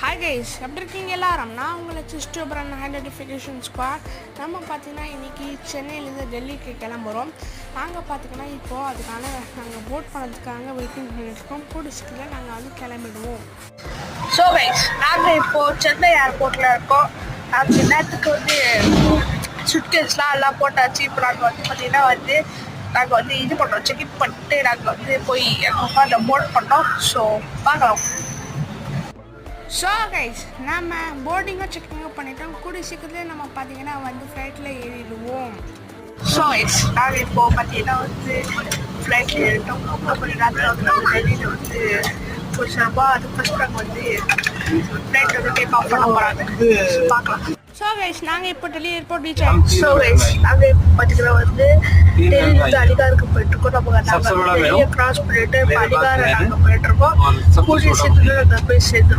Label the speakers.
Speaker 1: Hi guys, எப்படி இருக்கீங்க எல்லாரும்? நான் உங்களை சிஸ்டோபரன் ஐடென்டிஃபிகேஷன் ஸ்குவாட். நம்ம பார்த்தீங்கன்னா இன்றைக்கி சென்னையிலேருந்து டெல்லிக்கு கிளம்புறோம். நாங்கள் பார்த்திங்கன்னா இப்போது அதுக்கான நாங்கள் போட் பண்ணதுக்காக வெயிட்டிங் பண்ணிட்டுருக்கோம். கூடிசிக்கில் நாங்கள் வந்து கிளம்பிடுவோம்.
Speaker 2: ஸோ கைஸ், நாங்கள் இப்போது சென்னை ஏர்போர்ட்டில் இருக்கோம். நாங்கள் நேரத்துக்கு வந்து சுட்கேஸ்லாம் எல்லாம் போட்டாச்சு. இப்போ நாங்கள் வந்து பார்த்திங்கன்னா நாங்கள் வந்து இது பண்ணுறோம், செக்இன் பண்ணிட்டு நாங்கள் வந்து போய் அந்த போட் பண்ணோம். ஸோ பார்க்கலாம்.
Speaker 1: ஸோ கைஸ், நம்ம போர்டிங்கும் செக்கிங்கும் பண்ணிட்டோம். கூடிய சீக்கிரத்துலேயே நம்ம பார்த்தீங்கன்னா வந்து ஃப்ளைட்டில் ஏறிடுவோம்.
Speaker 2: ஸோ கைஸ், நாங்கள் இப்போது பார்த்தீங்கன்னா வந்து ஃப்ளைட்டில் ஏறிட்டோம். அப்புறம் ராத்திரி வந்து நம்ம டெல்லியில் வந்து போச்சுருப்பா. அது ஃபஸ்ட் நாங்கள் வந்து ஃப்ளைட் வந்து டேக் ஆஃப் பண்ண போகிறாங்க. பார்க்கலாம்.
Speaker 1: ஸோ கைஸ், நாங்கள் இப்போ டெல்லி ஏர்போர்ட் ரீச் ஆகிடும்.
Speaker 2: ஸோ கைஸ், நாங்கள் இப்போ பார்த்தீங்கன்னா வந்து டெல்லியிலேருந்து அலிகாருக்கு போயிட்டுருக்கோம். நம்ம டெல்லியை கிராஸ் பண்ணிட்டு இப்போ அலிகாரை நாங்கள் போயிட்டுருக்கோம். கூடிய சீக்கிரத்தில் நாங்கள் போய் சேர்ந்துருவோம்.